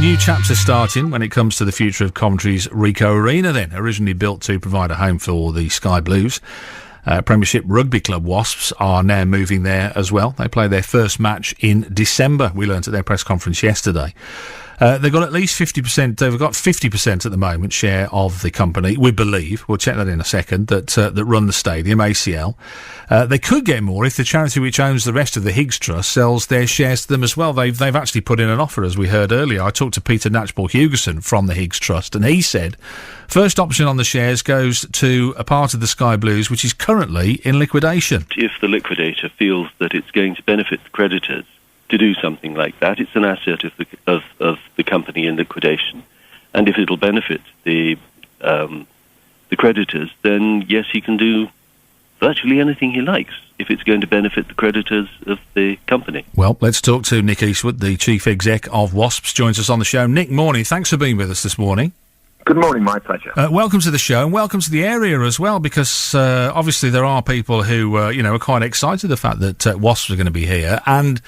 new chapter starting when it comes to the future of Coventry's Ricoh Arena then, originally built to provide a home for the Sky Blues. Premiership Rugby Club Wasps are now moving there as well. They play their first match in December, we learnt at their press conference yesterday. They've got at least 50%, they've got 50% at the moment share of the company, we believe, we'll check that in a second, that run the stadium, ACL. They could get more if the charity which owns the rest of the Higgs Trust sells their shares to them as well. They've actually put in an offer, as we heard earlier. I talked to Peter Natchball-Hugerson from the Higgs Trust, and he said first option on the shares goes to a part of the Sky Blues which is currently in liquidation. If the liquidator feels that it's going to benefit the creditors to do something like that, it's an asset of the company in liquidation, and if it'll benefit the creditors, then yes, he can do virtually anything he likes if it's going to benefit the creditors of the company. Well, let's talk to Nick Eastwood, the chief exec of Wasps, joins us on the show. Nick, morning. Thanks for being with us this morning. Good morning, my pleasure. Welcome to the show, and welcome to the area as well, because obviously there are people who are quite excited the fact that Wasps are going to be here, and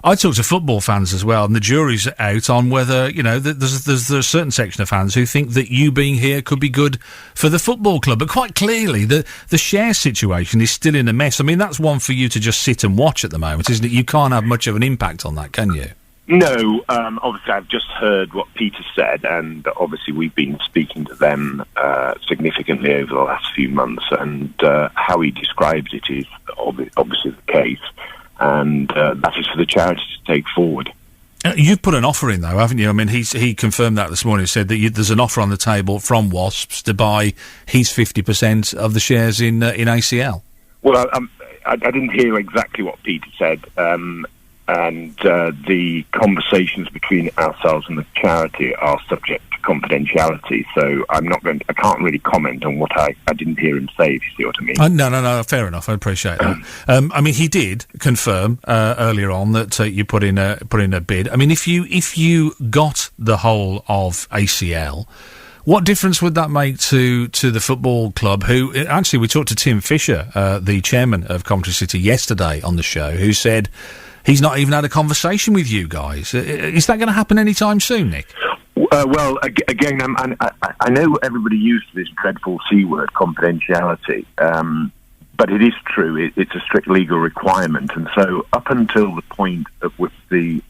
I talk to football fans as well, and the jury's out on whether, there's a certain section of fans who think that you being here could be good for the football club. But quite clearly, the share situation is still in a mess. I mean, that's one for you to just sit and watch at the moment, isn't it? You can't have much of an impact on that, can you? No, obviously I've just heard what Peter said, and obviously we've been speaking to them significantly over the last few months, and how he describes it is obviously the case. And that is for the charity to take forward. You've put an offer in, though, haven't you? I mean, he confirmed that this morning. He said that there's an offer on the table from Wasps to buy his 50% of the shares in ACL. Well, I didn't hear exactly what Peter said, and the conversations between ourselves and the charity are subject to confidentiality, so I can't really comment on what I didn't hear him say, if you see what I mean. No, fair enough, I appreciate that. I mean, he did confirm earlier on that you put in a bid. I mean, if you got the whole of ACL, what difference would that make to the football club, who, actually, we talked to Tim Fisher, the chairman of Coventry City, yesterday on the show, who said he's not even had a conversation with you guys. Is that going to happen anytime soon, Nick? Well, again, I know everybody uses this dreadful C word, confidentiality, but it is true. It's a strict legal requirement, and so up until the point at which the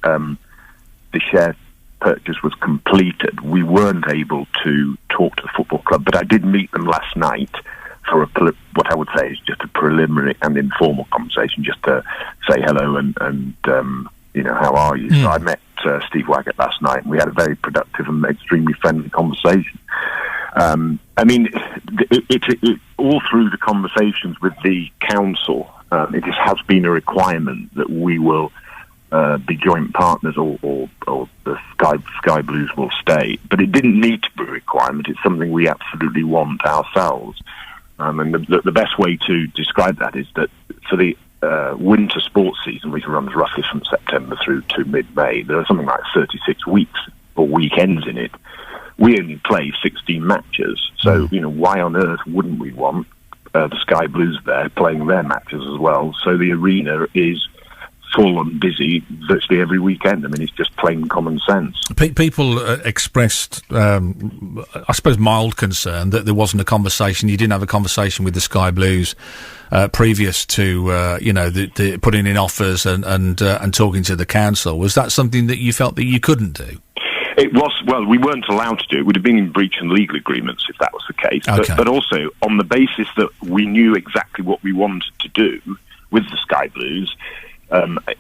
share purchase was completed, we weren't able to talk to the football club. But I did meet them last night for what I would say is just a preliminary and informal conversation, just to say hello and how are you? So I met Steve Waggett last night, and we had a very productive and extremely friendly conversation. I mean, it all through the conversations with the council, it just has been a requirement that we will be joint partners, or the Sky Blues will stay. But it didn't need to be a requirement. It's something we absolutely want ourselves. And the best way to describe that is that for the winter sports season, which runs roughly from September through to mid-May, there are something like 36 weeks or weekends in it. We only play 16 matches, so why on earth wouldn't we want the Sky Blues there playing their matches as well? So the arena is full and busy virtually every weekend. I mean, it's just plain common sense. People expressed, I suppose, mild concern that there wasn't a conversation. You didn't have a conversation with the Sky Blues previous to the putting in offers and talking to the council. Was that something that you felt that you couldn't do? It was. Well, we weren't allowed to do it. It would have been in breach of legal agreements if that was the case. Okay. But also on the basis that we knew exactly what we wanted to do with the Sky Blues.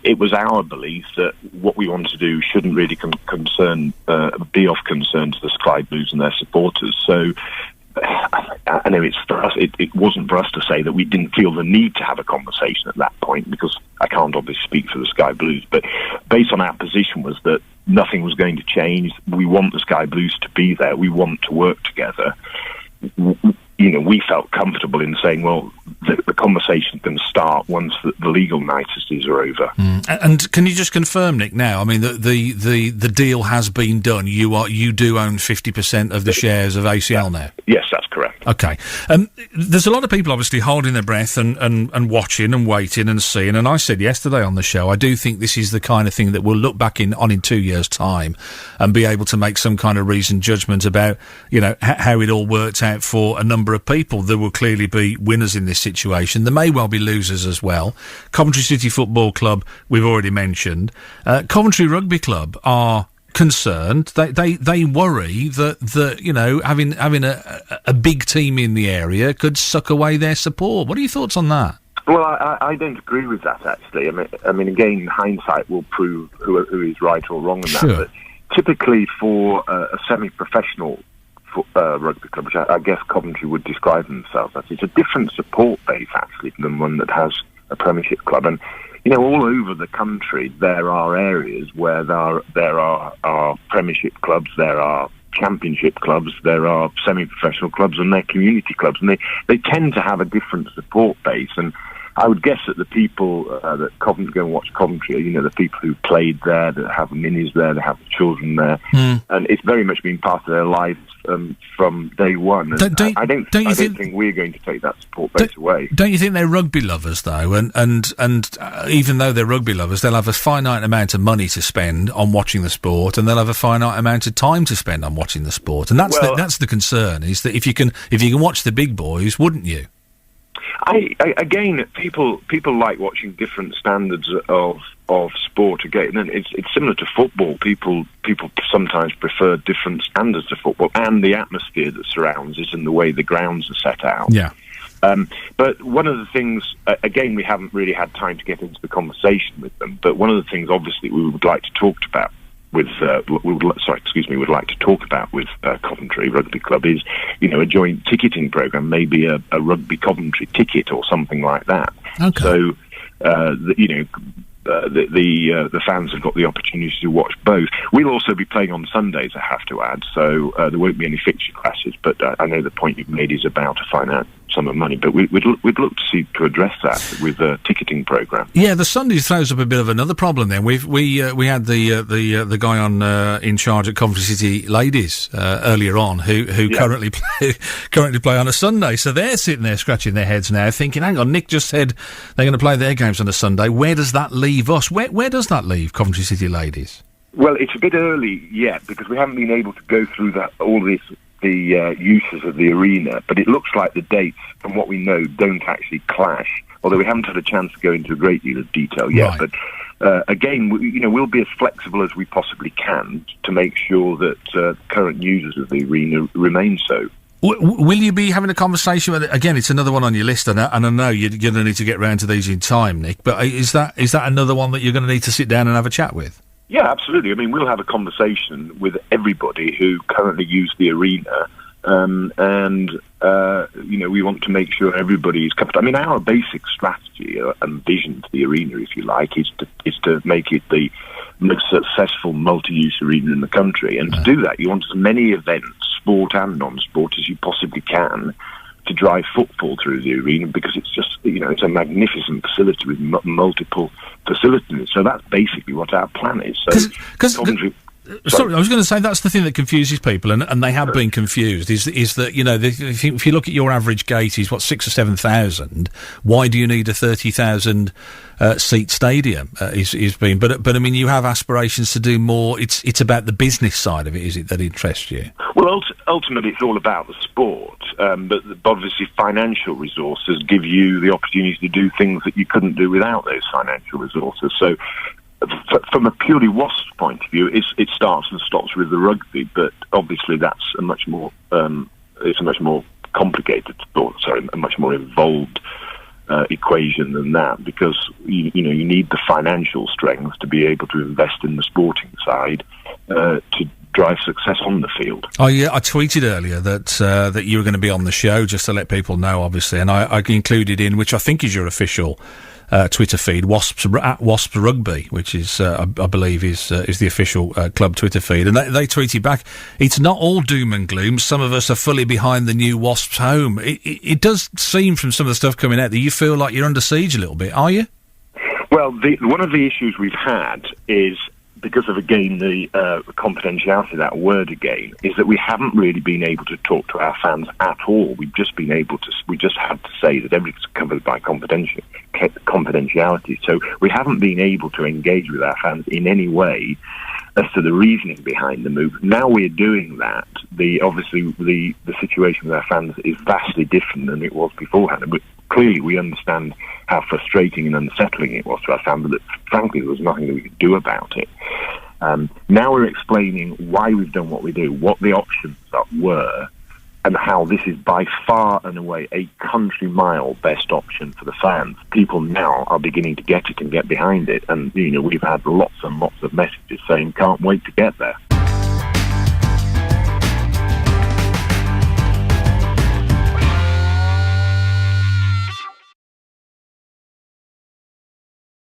It was our belief that what we wanted to do shouldn't really be of concern to the Sky Blues and their supporters. So I know it's for us. It wasn't for us to say that we didn't feel the need to have a conversation at that point, because I can't obviously speak for the Sky Blues. But based on our position was that nothing was going to change. We want the Sky Blues to be there. We want to work together. We felt comfortable in saying, well, the conversation can start once the legal niceties are over. And can you just confirm, Nick, now, I mean, the deal has been done. You do own 50% of the shares of ACL now? Yes, that's correct. Okay. There's a lot of people obviously holding their breath and watching and waiting and seeing, and I said yesterday on the show, I do think this is the kind of thing that we'll look back on in 2 years' time and be able to make some kind of reasoned judgment about, how it all worked out for a number of people. There will clearly be winners in this situation. There may well be losers as well. Coventry City Football Club, we've already mentioned. Coventry Rugby Club are concerned. They worry that having a big team in the area could suck away their support. What are your thoughts on that? Well, I don't agree with that, actually. I mean, again, hindsight will prove who is right or wrong in that. Sure. But typically for a semi-professional rugby club, which I guess Coventry would describe themselves as, it's a different support base, actually, than one that has a Premiership club. And, all over the country, there are areas where there are Premiership clubs, there are Championship clubs, there are semi-professional clubs, and they're community clubs, and they tend to have a different support base. And I would guess that the people that go and watch Coventry are, the people who played there, that have minis there, that have the children there, and it's very much been part of their lives from day one. And I don't think we're going to take that support base away. Don't you think they're rugby lovers though? And even though they're rugby lovers, they'll have a finite amount of money to spend on watching the sport, and they'll have a finite amount of time to spend on watching the sport. And that's the concern, is that if you can watch the big boys, wouldn't you? Again, people like watching different standards of sport. Again, and it's similar to football. People sometimes prefer different standards of football, and the atmosphere that surrounds it, and the way the grounds are set out. Yeah. But one of the things, again, we haven't really had time to get into the conversation with them. But one of the things, obviously, we would like to talk about with Coventry Rugby Club is, a joint ticketing program, maybe a Rugby Coventry ticket or something like that. Okay. So, the fans have got the opportunity to watch both. We'll also be playing on Sundays, I have to add, so there won't be any fixture clashes. But I know the point you've made is about a finite sum of money, but we'd look to address that with a ticketing program. Yeah, the Sundays throws up a bit of another problem. Then we had the guy on in charge at Coventry City Ladies earlier on who currently play on a Sunday. So they're sitting there scratching their heads now, thinking, "Hang on, Nick just said they're going to play their games on a Sunday. Where does that leave us? Where does that leave Coventry City Ladies?" Well, it's a bit early yet because we haven't been able to go through the uses of the arena, but it looks like the dates, from what we know, don't actually clash, although we haven't had a chance to go into a great deal of detail yet. Right. But again, we'll be as flexible as we possibly can to make sure that current users of the arena remain so. Will you be having a conversation with, again, it's another one on your list, and I know you're going to need to get round to these in time, Nick, but is that another one that you're going to need to sit down and have a chat with? Yeah, absolutely. I mean, we'll have a conversation with everybody who currently use the arena, we want to make sure everybody is covered. I mean, our basic strategy and vision for the arena, if you like, is to make it the most successful multi-use arena in the country. And to do that, you want as many events, sport and non-sport, as you possibly can, to drive footfall through the arena, because it's just, it's a magnificent facility with multiple facilities. So that's basically what our plan is. So Sorry, I was going to say that's the thing that confuses people, and they have been confused. Is that if you look at your average gate, is 6,000 or 7,000. Why do you need a 30,000 seat stadium? But I mean, you have aspirations to do more. It's about the business side of it, is it, that interests you? Well, ultimately, it's all about the sport. But obviously, financial resources give you the opportunity to do things that you couldn't do without those financial resources. So, from a purely Wasps point of view, it starts and stops with the rugby, but obviously that's a much more complicated sport. A much more involved equation than that, because you need the financial strength to be able to invest in the sporting side, to drive success on the field. Oh yeah, I tweeted earlier that you were going to be on the show, just to let people know, obviously, and I included in, which I think is your official Twitter feed, Wasps Rugby, which is I believe is the official club Twitter feed, and they tweeted back, "It's not all doom and gloom. Some of us are fully behind the new Wasps home." It does seem from some of the stuff coming out that you feel like you're under siege a little bit. Are you? Well, one of the issues we've had is, because of, again, the confidentiality of that word again, is that we haven't really been able to talk to our fans at all. We just had to say that everything's covered by confidentiality. So we haven't been able to engage with our fans in any way as to the reasoning behind the move. Now we're doing that. Obviously the situation with our fans is vastly different than it was beforehand. But clearly we understand how frustrating and unsettling it was to our fans, but that, frankly, there was nothing that we could do about it. Now we're explaining why we've done what we do, what the options were, and how this is by far and away a country-mile best option for the fans. People now are beginning to get it and get behind it, and we've had lots and lots of messages saying, "Can't wait to get there."